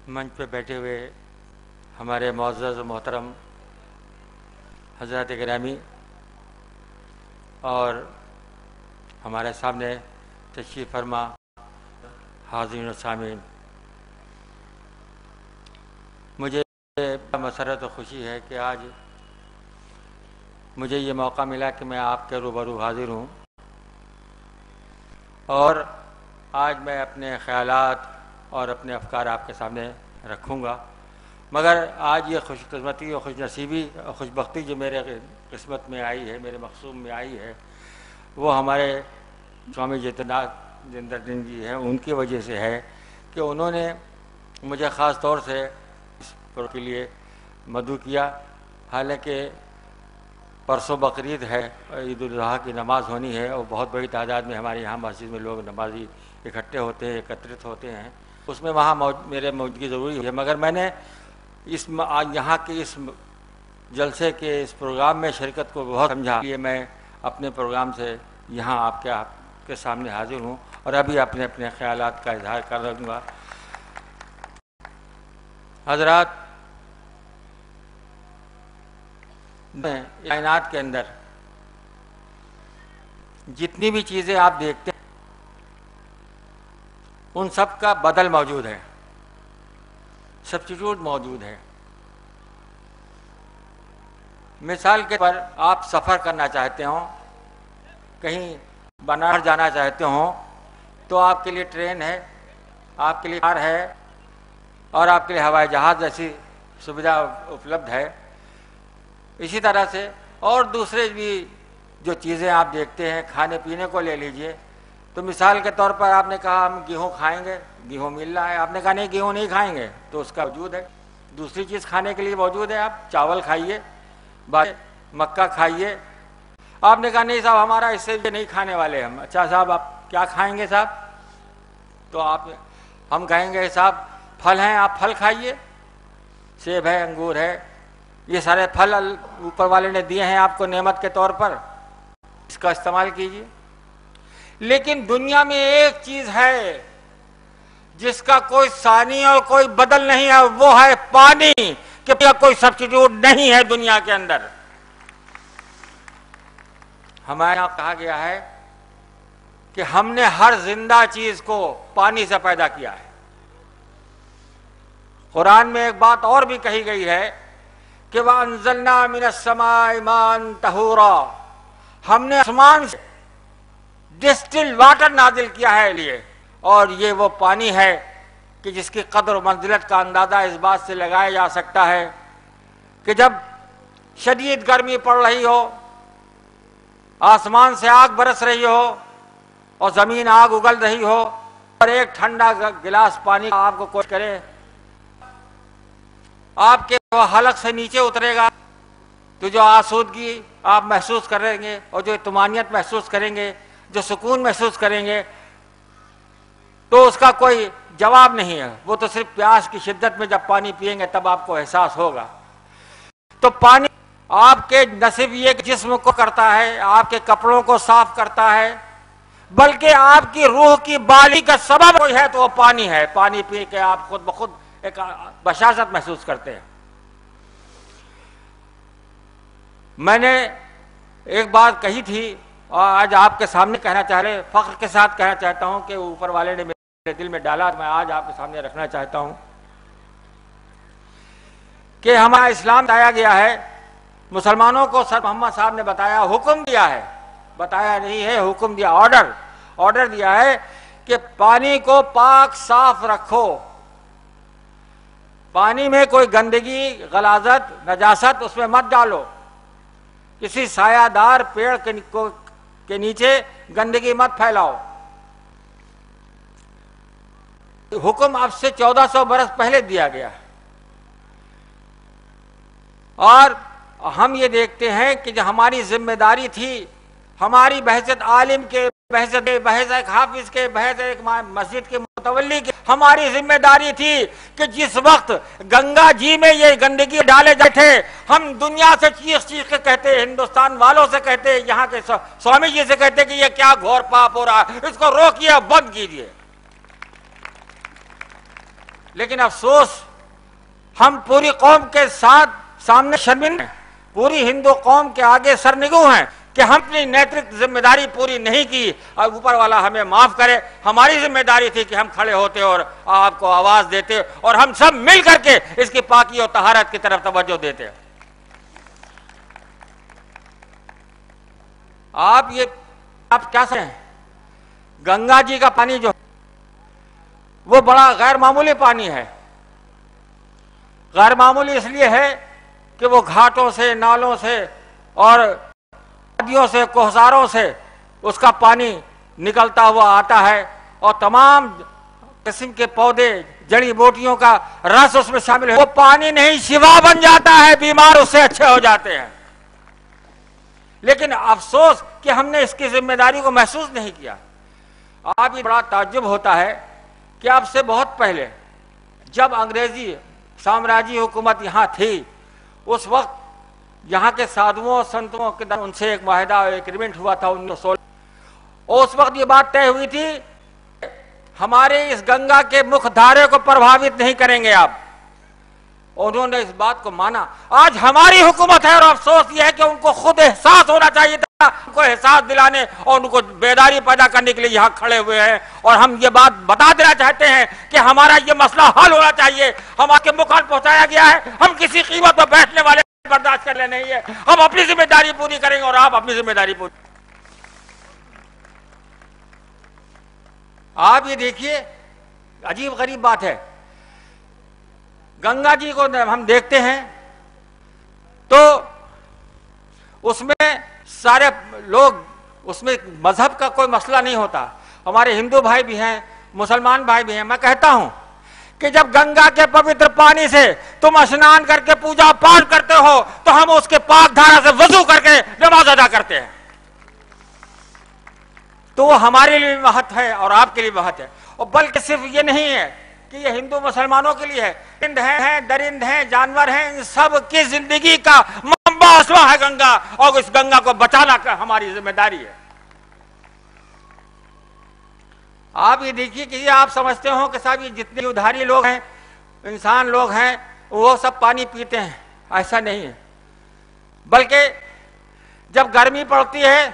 منچ پہ بیٹھے ہوئے ہمارے معزز و محترم حضرات گرامی اور ہمارے سامنے تشریف فرما حاضرین و سامعین، مجھے مسرت و خوشی ہے کہ آج مجھے یہ موقع ملا کہ میں آپ کے روبرو حاضر ہوں، اور آج میں اپنے خیالات اور اپنے افکار آپ کے سامنے رکھوں گا۔ مگر آج یہ خوش قسمتی اور خوش نصیبی اور خوش بختی جو میرے قسمت میں آئی ہے، میرے مقصوم میں آئی ہے، وہ ہمارے سوامی جتیندر جی ہیں، ان کی وجہ سے ہے کہ انہوں نے مجھے خاص طور سے اس پروگرام کے لیے مدعو کیا۔ حالانکہ پرسوں بقرعید ہے، عید الاضحیٰ کی نماز ہونی ہے، اور بہت بڑی تعداد میں ہمارے یہاں مسجد میں لوگ نمازی اکٹھے ہوتے ہیں، ایکترت ہوتے ہیں، اس میں وہاں میرے موجودگی ضروری ہے۔ مگر میں نے یہاں کے اس جلسے کے اس پروگرام میں شرکت کو بہت سمجھا، اس لیے میں اپنے پروگرام سے یہاں آپ کے سامنے حاضر ہوں اور ابھی اپنے خیالات کا اظہار کر رہوں گا۔ حضرات، کائنات کے اندر جتنی بھی چیزیں آپ دیکھتے ہیں ان سب کا بدل موجود ہے، سبسٹیٹیوٹ موجود ہے۔ مثال کے پر آپ سفر کرنا چاہتے ہوں، کہیں بنارس جانا چاہتے ہوں تو آپ کے لیے ٹرین ہے، آپ کے لیے کار ہے، اور آپ کے لیے ہوائی جہاز جیسی سویدھا اپلبدھ ہے۔ اسی طرح سے اور دوسرے بھی جو چیزیں آپ دیکھتے ہیں، کھانے پینے کو لے لیجئے تو مثال کے طور پر آپ نے کہا ہم گیہوں کھائیں گے، گیہوں مل رہا ہے، آپ نے کہا نہیں گیہوں نہیں کھائیں گے، تو اس کا وجود ہے۔ دوسری چیز کھانے کے لیے موجود ہے، آپ چاول کھائیے، مکہ کھائیے۔ آپ نے کہا نہیں صاحب ہمارا اس سے نہیں کھانے والے ہم۔ اچھا صاحب آپ کیا کھائیں گے صاحب؟ تو ہم کہیں گے صاحب پھل ہیں، آپ پھل کھائیے، سیب ہے، انگور ہے، یہ سارے پھل اوپر والے نے دیے ہیں آپ کو نعمت کے طور پر، اس کا استعمال کیجیے۔ لیکن دنیا میں ایک چیز ہے جس کا کوئی ثانی اور کوئی بدل نہیں ہے، وہ ہے پانی، کہ کوئی سبسٹیٹیوٹ نہیں ہے دنیا کے اندر۔ ہمارے یہاں کہا گیا ہے کہ ہم نے ہر زندہ چیز کو پانی سے پیدا کیا ہے۔ قرآن میں ایک بات اور بھی کہی گئی ہے کہ وَأَنزَلْنَا مِنَ السَّمَاءِ مَاءً طَهُورًا، ہم نے آسمان سے ڈسٹل واٹر نازل کیا ہے لیے، اور یہ وہ پانی ہے کہ جس کی قدر و منزلت کا اندازہ اس بات سے لگایا جا سکتا ہے کہ جب شدید گرمی پڑ رہی ہو، آسمان سے آگ برس رہی ہو اور زمین آگ اگل رہی ہو، اور ایک ٹھنڈا گلاس پانی آپ کو کوشش کرے، آپ کے حلق سے نیچے اترے گا تو جو آسودگی آپ محسوس کریں گے اور جو اطمینانیت محسوس کریں گے، جو سکون محسوس کریں گے، تو اس کا کوئی جواب نہیں ہے۔ وہ تو صرف پیاس کی شدت میں جب پانی پئیں گے تب آپ کو احساس ہوگا۔ تو پانی آپ کے نہ صرف یہ جسم کو کرتا ہے، آپ کے کپڑوں کو صاف کرتا ہے، بلکہ آپ کی روح کی بالی کا سبب کوئی ہے تو وہ پانی ہے۔ پانی پی کے آپ خود بخود ایک بشاشت محسوس کرتے ہیں۔ میں نے ایک بات کہی تھی اور آج آپ کے سامنے کہنا چاہ رہے، فخر کے ساتھ کہنا چاہتا ہوں کہ اوپر والے نے میرے دل میں ڈالا، میں آج آپ کے سامنے رکھنا چاہتا ہوں کہ ہمارا اسلام بتایا گیا ہے، مسلمانوں کو سر محمد صاحب نے بتایا، حکم دیا ہے، بتایا نہیں ہے، حکم دیا، آرڈر دیا ہے کہ پانی کو پاک صاف رکھو، پانی میں کوئی گندگی، غلاظت، نجاست اس میں مت ڈالو، کسی سایہ دار پیڑ کے نیچے گندگی مت پھیلاؤ۔ حکم اب سے 1400 برس پہلے دیا گیا، اور ہم یہ دیکھتے ہیں کہ جو ہماری ذمہ داری تھی، ہماری بحثیت عالم کے، بحثیت ایک حافظ کے، بحثیت ایک مسجد کے متولی کی، ہماری ذمہ داری تھی کہ جس وقت گنگا جی میں یہ گندگی ڈالے جاتے، ہم دنیا سے چیخ کے کہتے، ہندوستان والوں سے کہتے، یہاں کے سوامی جی سے کہتے کہ یہ کیا گھور پاپ ہو رہا ہے، اس کو روکیے، بند کیجیے۔ لیکن افسوس ہم پوری قوم کے ساتھ سامنے شرمندہ ہیں، پوری ہندو قوم کے آگے سرنگو ہیں کہ ہم اپنی نیترک ذمہ داری پوری نہیں کی، اور اوپر والا ہمیں معاف کرے۔ ہماری ذمہ داری تھی کہ ہم کھڑے ہوتے اور آپ کو آواز دیتے اور ہم سب مل کر کے اس کی پاکی اور طہارت کی طرف توجہ دیتے۔ آپ کیا سمجھیں؟ گنگا جی کا پانی جو وہ بڑا غیر معمولی پانی ہے۔ غیر معمولی اس لیے ہے کہ وہ گھاٹوں سے، نالوں سے اور ندیوں سے، کوہساروں سے اس کا پانی نکلتا ہوا آتا ہے، اور تمام قسم کے پودے، جڑی بوٹیوں کا رس اس میں شامل ہے۔ وہ پانی نہیں شفا بن جاتا ہے، بیمار اس سے اچھے ہو جاتے ہیں۔ لیکن افسوس کہ ہم نے اس کی ذمہ داری کو محسوس نہیں کیا۔ آپ یہ بڑا تعجب ہوتا ہے کہ اب سے بہت پہلے جب انگریزی سامراجی حکومت یہاں تھی، اس وقت یہاں کے سادھوؤں سنتوں کے ان سے ایک معاہدہ، ایگریمنٹ ہوا تھا 1916، اور اس وقت یہ بات طے ہوئی تھی ہمارے اس گنگا کے مکھ دھارے کو پربھاوت نہیں کریں گے آپ، اور انہوں نے اس بات کو مانا۔ آج ہماری حکومت ہے، اور افسوس یہ ہے کہ ان کو خود احساس ہونا چاہیے تھا، ان کو احساس دلانے اور ان کو بیداری پیدا کرنے کے لیے یہاں کھڑے ہوئے ہیں، اور ہم یہ بات بتا دینا چاہتے ہیں کہ ہمارا یہ مسئلہ حل ہونا چاہیے۔ ہمارے مکھ پہنچایا گیا ہے، ہم کسی قیمت پر بیٹھنے والے برداشت کر لے نہیں ہے، ہم اپنی ذمہ داری پوری کریں گے اور آپ اپنی ذمہ داری پوری۔ آپ یہ دیکھیے، عجیب غریب بات ہے، گنگا جی کو ہم دیکھتے ہیں تو اس میں سارے لوگ، اس میں مذہب کا کوئی مسئلہ نہیں ہوتا، ہمارے ہندو بھائی بھی ہیں، مسلمان بھائی بھی ہیں۔ میں کہتا ہوں کہ جب گنگا کے پوتر پانی سے تم اسنان کر کے پوجا پاٹ کرتے ہو تو ہم اس کے پاک دھارا سے وضو کر کے نماز ادا کرتے ہیں، تو وہ ہمارے لیے مہت ہے اور آپ کے لیے مہت ہے۔ اور بلکہ صرف یہ نہیں ہے کہ یہ ہندو مسلمانوں کے لیے ہے، پرند ہیں، درند ہیں، جانور ہیں، ان سب کی زندگی کا منبع اسوا ہے گنگا، اور اس گنگا کو بچانا ہماری ذمہ داری ہے۔ آپ یہ دیکھیے کہ یہ آپ سمجھتے ہو کہ صاحب یہ جتنے ادھاری لوگ ہیں، انسان لوگ ہیں، وہ سب پانی پیتے ہیں، ایسا نہیں ہے۔ بلکہ جب گرمی پڑتی ہے